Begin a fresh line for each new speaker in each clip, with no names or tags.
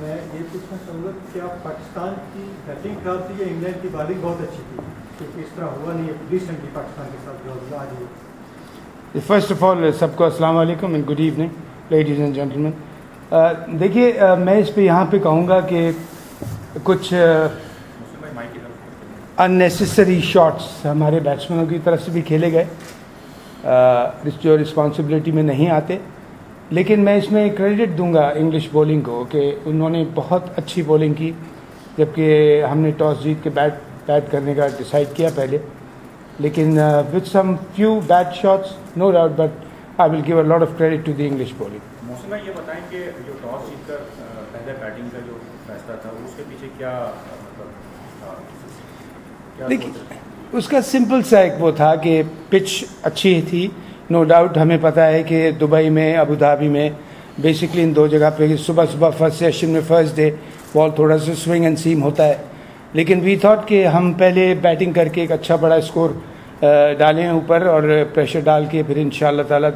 میں یہ پوچھنا چاہوں گا کہ کیا پاکستان کی بیٹنگ خراب تھی یا انگلینڈ کی بالنگ بہت اچھی تھی؟ کیونکہ اس طرح ہوا نہیں ہے ریسنٹلی پاکستان کے ساتھ جو آج ہوئی.
فرسٹ آف آل سب کو السلام علیکم and good evening ladies and gentlemen. دیکھیے میں اس پہ یہاں پہ کہوں گا کہ کچھ اننیسیسری شاٹس ہمارے بیٹسمینوں کی طرف سے بھی کھیلے گئے جو رسپانسبلٹی میں نہیں آتے. لیکن میں اس میں کریڈٹ دوں گا انگلش بولنگ کو کہ انہوں نے بہت اچھی بولنگ کی، جبکہ ہم نے ٹاس جیت کے بیٹ کرنے کا ڈیسائیڈ کیا پہلے. لیکن with some few bad shots no doubt but I will give a lot of credit to the English bowling.
Mohsin بھائی یہ بتائیں کہ جو ٹاس جیت کر پہلے بیٹنگ کا جو فیصلہ تھا اس کے پیچھے کیا
دیکھیے اس کا سمپل سا ایک وہ تھا کہ پچ اچھی تھی. نو ڈاؤٹ ہمیں پتہ ہے کہ دبئی میں ابو دھابی میں بیسکلی ان دو جگہ پہ صبح فرسٹ سیشن میں فرسٹ ڈے بال تھوڑا سا سوئنگ اینڈ سیم ہوتا ہے. لیکن وی تھاٹ کہ ہم پہلے بیٹنگ کر کے ایک اچھا بڑا اسکور ڈالیں اوپر اور پریشر ڈال کے پھر انشاءاللہ تعالیٰ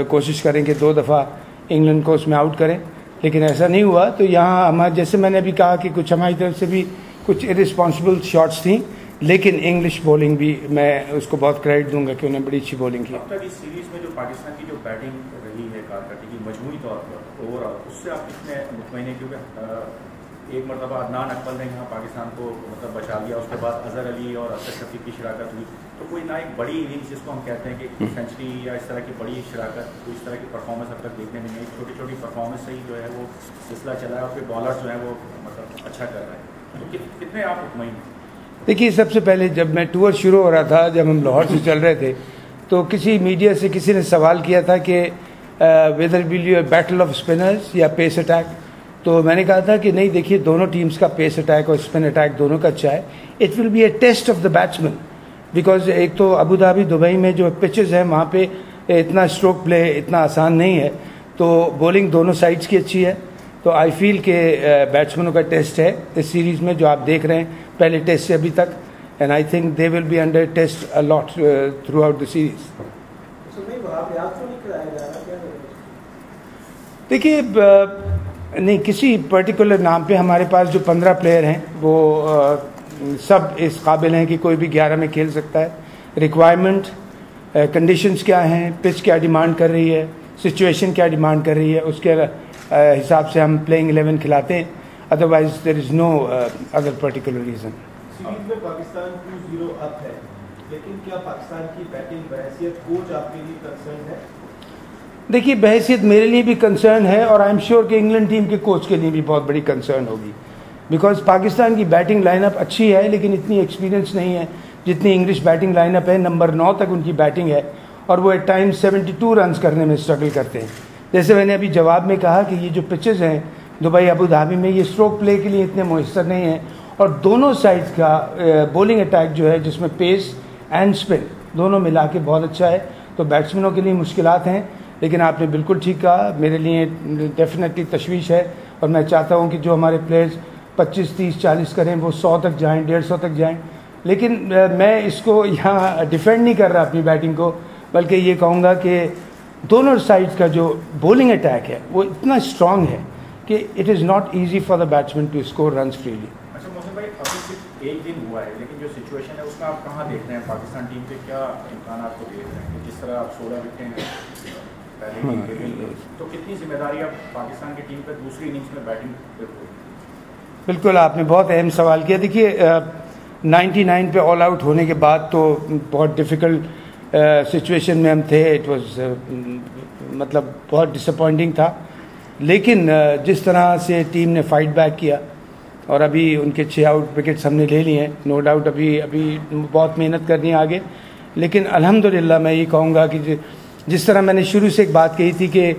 کوشش کریں کہ 2 دفعہ انگلینڈ کو اس میں آؤٹ کریں. لیکن ایسا نہیں ہوا. تو یہاں ہمارا جیسے میں نے ابھی کہا کہ کچھ ہماری طرف سے بھی کچھ ارسپانسبل شاٹس تھیں، لیکن انگلش بولنگ بھی میں اس کو بہت کریڈٹ دوں گا کہ انہوں نے بڑی اچھی بولنگ کی.
اب تک اس سیریز میں جو پاکستان کی جو بیٹنگ رہی ہے کارکردگی مجموعی طور پر اوور آل اس سے آپ کتنے مطمئن ہیں؟ کیونکہ ایک مرتبہ عدنان اکمل نے یہاں پاکستان کو مطلب بچا لیا، اس کے بعد اظہر علی اور اسد شفیق کی شراکت ہوئی. تو کوئی نہ ایک بڑی اننگز جس کو ہم کہتے ہیں کہ سینچری یا اس طرح کی بڑی شراکت، کوئی اس طرح کی پرفارمنس اب تک دیکھنے میں نہیں. چھوٹی چھوٹی پرفارمنس سے ہی جو ہے وہ سلسلہ چلا ہے اور پھر بالرز جو ہیں وہ مطلب اچھا کر رہے ہیں. تو کتنے آپ مطمئن ہیں؟
دیکھیے سب سے پہلے جب میں ٹور شروع ہو رہا تھا، جب ہم لاہور سے چل رہے تھے، تو کسی میڈیا سے کسی نے سوال کیا تھا کہ whether will you battle of spinners یا پیس اٹیک. تو میں نے کہا تھا کہ نہیں، دیکھیے دونوں ٹیمز کا پیس اٹیک اور اسپن اٹیک دونوں کا اچھا ہے. It will be a test of the batsman, because ایک تو ابو دھابی دبئی میں جو پچز ہیں وہاں پہ اتنا اسٹروک پلے اتنا آسان نہیں ہے. تو بولنگ دونوں سائڈز کی اچھی ہے. تو آئی فیل کہ بیٹسمینوں کا ٹیسٹ ہے اس سیریز میں جو آپ دیکھ رہے ہیں پہلے ٹیسٹ سے ابھی تک. And I think they will be under test a lot throughout the series. دیکھیے نہیں کسی پرٹیکولر نام پہ ہمارے پاس جو 15 پلیئر ہیں وہ سب اس قابل ہیں کہ کوئی بھی 11 میں کھیل سکتا ہے. ریکوائرمنٹ کنڈیشنز کیا ہیں، پچ کیا ڈیمانڈ کر رہی ہے، سچویشن کیا ڈیمانڈ کر رہی ہے، اس کے حساب سے ہم پلینگ 11 کھلاتے ہیں. Otherwise there is no other particular reason.
Series میں پاکستان 2-0 اپ ہے، لیکن کیا پاکستان کی بیٹنگ بحیثیت کوچ آپ کے لیے کنسرن ہے؟
دیکھیے بحیثیت میرے لیے بھی کنسرن ہے اور آئی ایم شیور کہ انگلینڈ ٹیم کے کوچ کے لیے بھی بہت بڑی کنسرن ہوگی. بیکاز پاکستان کی بیٹنگ لائن اپ اچھی ہے لیکن اتنی ایکسپیرینس نہیں ہے جتنی انگلش بیٹنگ لائن اپ ہے. نمبر 9 تک ان کی بیٹنگ ہے اور وہ ایٹ ٹائم 72 رنز کرنے میں اسٹرگل کرتے ہیں. جیسے میں نے ابھی جواب میں کہا کہ یہ جو پچز ہیں دبئی ابو دھابی میں یہ اسٹروک پلے کے لیے اتنے میسر نہیں ہیں. اور دونوں سائڈ کا بولنگ اٹیک جو ہے جس میں پیس اینڈ اسپن دونوں ملا کے بہت اچھا ہے. تو بیٹسمینوں کے لیے مشکلات ہیں. لیکن آپ نے بالکل ٹھیک کہا، میرے لیے ڈیفینیٹلی تشویش ہے اور میں چاہتا ہوں کہ جو ہمارے پلیئرز 25 30 40 کریں وہ 100 تک جائیں، 150 تک جائیں. لیکن میں اس کو یہاں ڈیفینڈ نہیں کر رہا اپنی بیٹنگ کو، بلکہ یہ کہوں گا کہ دونوں سائڈز کا جو بولنگ اٹیک ہے وہ اتنا اسٹرانگ ہے کہ it is not easy for the batsman to score runs freely.
اچھا محسن بھائی ابھی صرف ایک دن ہوا ہے لیکن جو سچویشن ہے اس میں آپ کہاں دیکھ رہے ہیں پاکستان ٹیم کے کیا امکانات کو دیکھ رہے ہیں؟ جس طرح آپ 16 وکٹیں تو کتنی ذمہ داری اب پاکستان کی ٹیم پہ دوسری اننگز میں بیٹنگ پہ ہوئی؟
بالکل آپ نے بہت اہم سوال کیا. دیکھیے 99 پہ آل آؤٹ ہونے کے بعد تو بہت ڈیفیکلٹ سچویشن میں ہم تھے. اٹ واز مطلب بہت ڈس اپوائنٹنگ تھا. لیکن جس طرح سے ٹیم نے فائٹ بیک کیا اور ابھی ان کے 6 آؤٹ وکٹس ہم نے لے لیے ہیں. نو ڈاؤٹ ابھی بہت محنت کرنی ہے آگے. لیکن الحمدللہ میں یہ کہوں گا کہ جس طرح میں نے شروع سے ایک بات کہی تھی کہ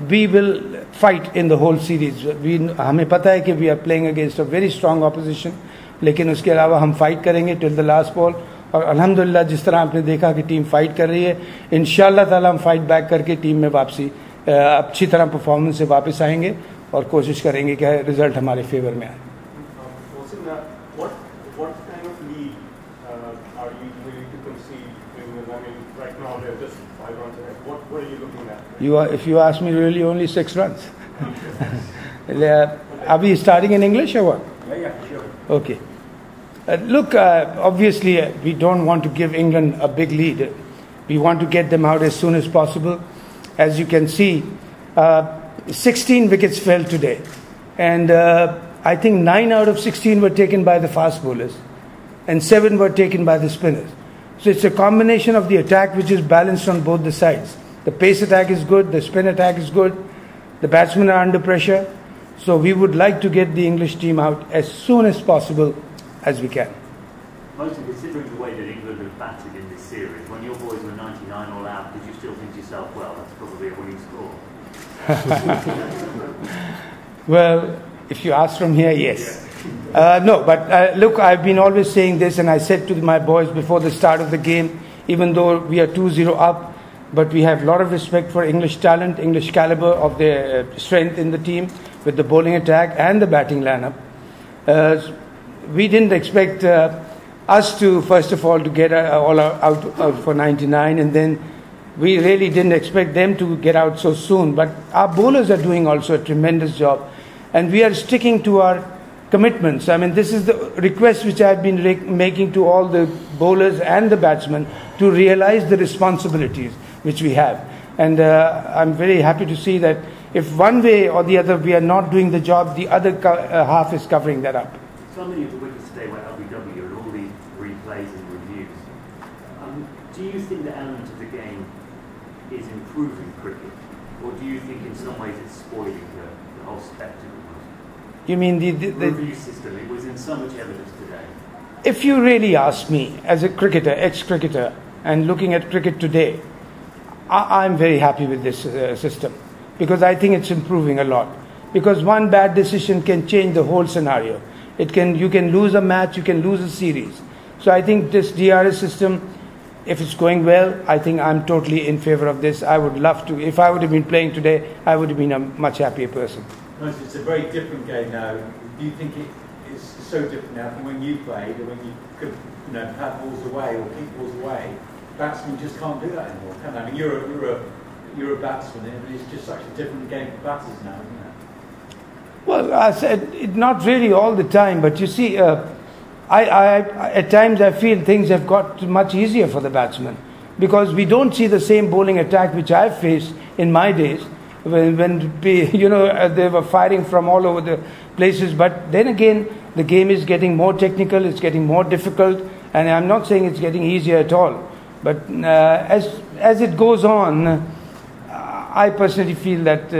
we will fight in the whole series. ہمیں پتہ ہے کہ we are playing against a very strong opposition, لیکن اس کے علاوہ ہم فائٹ کریں گے ٹل دا لاسٹ بال. اور الحمدللہ جس طرح آپ نے دیکھا کہ ٹیم فائٹ کر رہی ہے، انشاءاللہ تعالی ہم فائٹ بیک کر کے ٹیم میں واپسی اچھی طرح پرفارمنس سے واپس آئیں گے اور کوشش کریں گے کہ رزلٹ ہمارے فیور میں آئے. If you ask me, really only 6 runs. Are we starting in English or what?
Yeah, sure.
Okay. Look, obviously, we don't want to give England a big lead. We want to get them out as soon as possible. As you can see, 16 wickets fell today. And I think 9 out of 16 were taken by the fast bowlers. And 7 were taken by the spinners. So it's a combination of the attack which is balanced on both the sides. The pace attack is good, the spin attack is good, the batsmen are under pressure. So we would like to get the English team out as soon as possible as we can.
Mostly considering the way that England have batted in this series, when your boys were 99 all out, did you still think to yourself, well, that's probably a winning score?
Well, if you ask from here, yes. No, but look, I've been always saying this, and I said to my boys before the start of the game, even though we are 2-0 up, but we have a lot of respect for English talent, English caliber of their strength in the team with the bowling attack and the batting lineup. We didn't expect us to, first of all, to get all out for 99, and then we really didn't expect them to get out so soon. But our bowlers are doing also a tremendous job, and we are sticking to our commitments. I mean, this is the request which I've been making to all the bowlers and the batsmen to realize the responsibilities which we have. And I'm very happy to see that if one way or the other we are not doing the job, the other half is covering that up.
So many of the wickets today were LBW and all these replays and reviews. Do you think the element of the game is improving cricket? Or do you think in some ways it's spoiling the whole spectacle?
You mean the
review system? It was in so much evidence today.
If you really ask me, as a cricketer, ex-cricketer, and looking at cricket today, I'm very happy with this system, because I think it's improving a lot. Because one bad decision can change the whole scenario. You can lose a match, you can lose a series. So I think this DRS system, if it's going well, I think I'm totally in favor of this. I would love to. If I would have been playing today, I would have been a much happier person.
It's a very different game now. Do you think it is so different now from when you played, or when you could, pat balls away or kick balls away? Batsmen just can't do that anymore, can they? I mean, you're a batsman, and it's just such a different game for batters now, isn't it?
Well, I said not really all the time, but you see, at times I feel things have got much easier for the batsmen, because we don't see the same bowling attack which I've faced in my days when they were firing from all over the places. But then again, the game is getting more technical, it's getting more difficult, and I'm not saying it's getting easier at all. But as it goes on, I personally feel that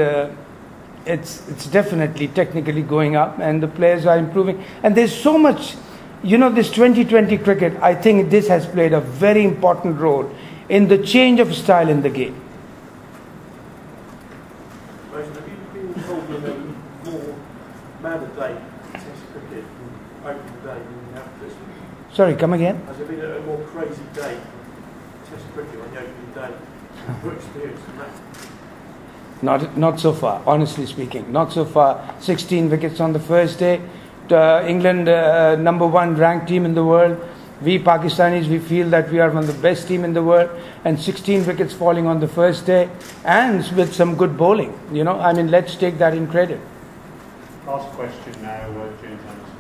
it's definitely technically going up, and the players are improving. And there's so much, this 2020 cricket, I think this has played a very important role in the change of style in the game.
Have you been told that more man-a-day Test cricket and open day than you have this week?
Sorry, come again?
Has there been a more crazy day Test cricket on the opening day? Your experience in that?
Not so far, honestly speaking. Not so far. 16 wickets on the first day. England, number 1 ranked team in the world. We Pakistanis, we feel that we are one of the best team in the world. And 16 wickets falling on the first day, and with some good bowling. Let's take that in credit.
Last question now, James Anderson.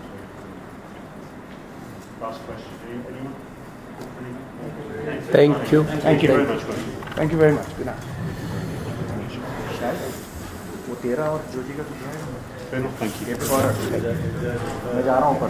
Last question. Anyone?
Thank you.
Thank you very much.
Thank you very much. Good night.
वो 13 और ज्योति का कितना है?
Thank you.
मैं जा रहा हूँ ऊपर।